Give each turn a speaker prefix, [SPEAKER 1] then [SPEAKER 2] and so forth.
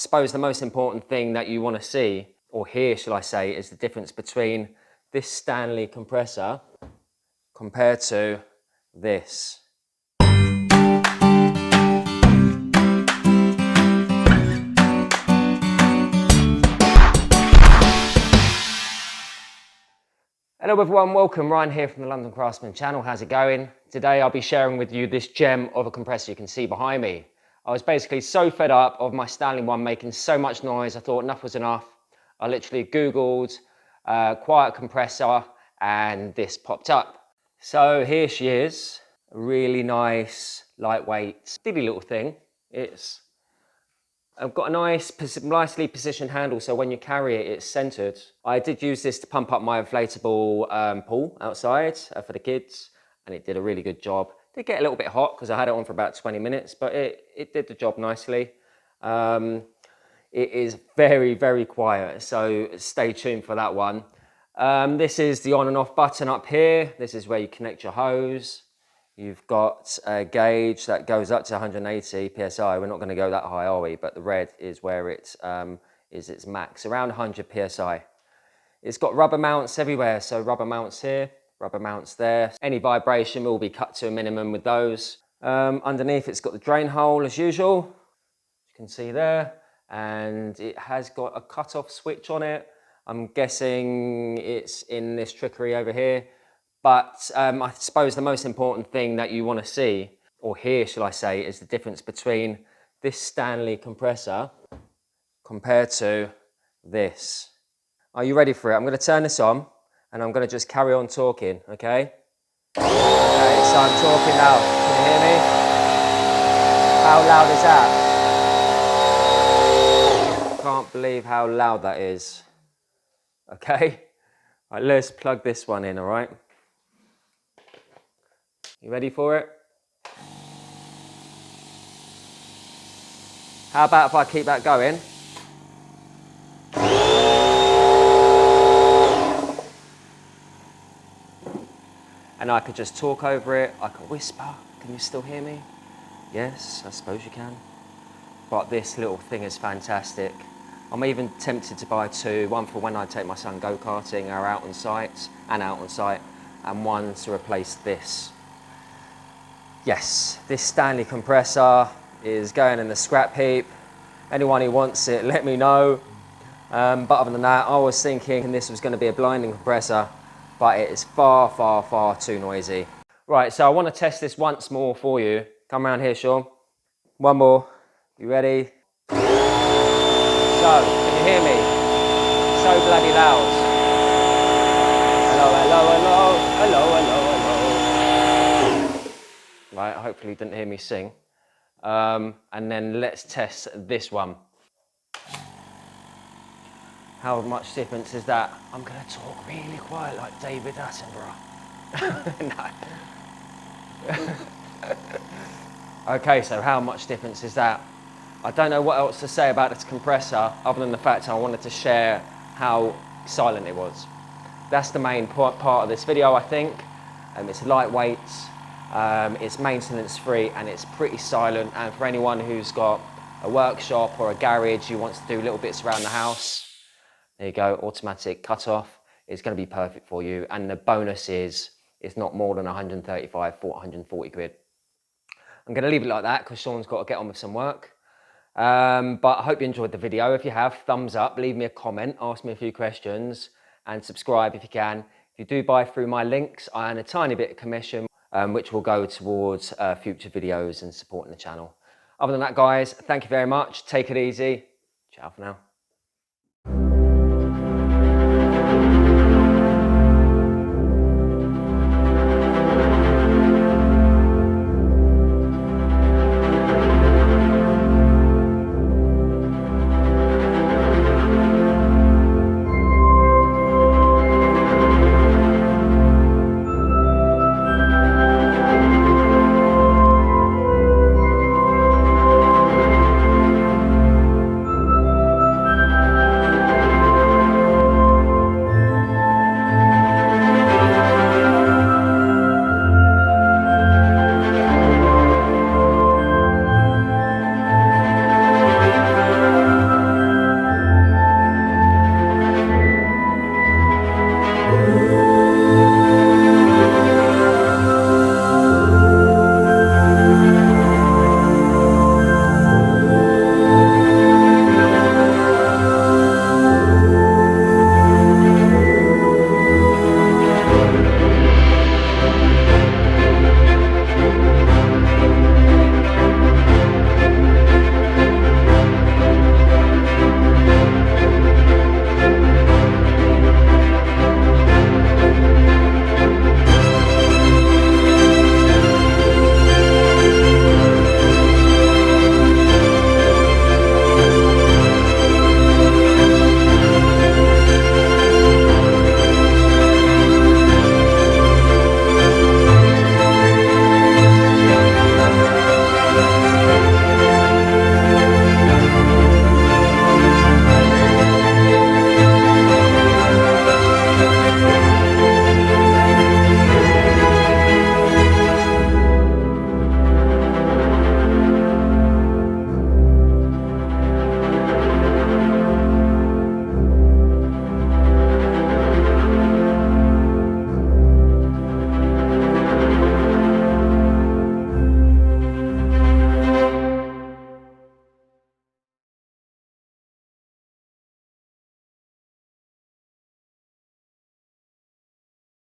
[SPEAKER 1] suppose the most important thing that you want to see, or hear shall I say, is the difference between this Stanley compressor compared to this. Hello everyone, welcome. Ryan here from the London Craftsman channel. How's it going? Today I'll be sharing with you this gem of a compressor you can see behind me. I was basically so fed up of my Stanley one making so much noise, I thought enough was enough. I literally Googled quiet compressor and this popped up. So here she is, a really nice, lightweight, dilly little thing. I've got a nicely positioned handle, so when you carry it, it's centered. I did use this to pump up my inflatable pool outside for the kids, and it did a really good job. It did get a little bit hot because I had it on for about 20 minutes, but it did the job nicely. It is very, very quiet, so stay tuned for that one. This is the on and off button up here. This is where you connect your hose. You've got a gauge that goes up to 180 PSI. We're not going to go that high, are we? But the red is where it is its max, around 100 PSI. It's got rubber mounts everywhere. So rubber mounts here, rubber mounts there. Any vibration will be cut to a minimum with those. Underneath it's got the drain hole as usual. You can see there. And it has got a cut-off switch on it. I'm guessing it's in this trickery over here. But I suppose the most important thing that you want to see, or hear shall I say, is the difference between this Stanley compressor compared to this. Are you ready for it? I'm going to turn this on and I'm going to just carry on talking, okay? Okay, so I'm talking now. Can you hear me? How loud is that? Can't believe how loud that is. Okay? All right, let's plug this one in, all right? You ready for it? How about if I keep that going? And I could just talk over it, I could whisper. Can you still hear me? Yes, I suppose you can. But this little thing is fantastic. I'm even tempted to buy two, one for when I take my son go-karting or out on site, and one to replace this. Yes, this Stanley compressor is going in the scrap heap. Anyone who wants it, let me know. But other than that, I was thinking this was going to be a blinding compressor, but it is far, far, far too noisy. Right, so I want to test this once more for you. Come around here, Sean. One more. You ready? So, can you hear me? So bloody loud. Hello, hello, hello, hello, hello, hello. Right, hopefully you didn't hear me sing. And then let's test this one. How much difference is that? I'm going to talk really quiet like David Attenborough. No. Okay, so how much difference is that? I don't know what else to say about this compressor other than the fact I wanted to share how silent it was. That's the main part of this video, I think. It's lightweight. It's maintenance free and it's pretty silent, and for anyone who's got a workshop or a garage who wants to do little bits around the house, there you go, automatic cut off. It's going to be perfect for you, and the bonus is it's not more than 140 quid. I'm going to leave it like that because Sean's got to get on with some work. But I hope you enjoyed the video. If you have, thumbs up, leave me a comment, ask me a few questions, and subscribe if you can. If you do buy through my links, I earn a tiny bit of commission, which will go towards future videos and supporting the channel. Other than that, guys, thank you very much. Take it easy. Ciao for now.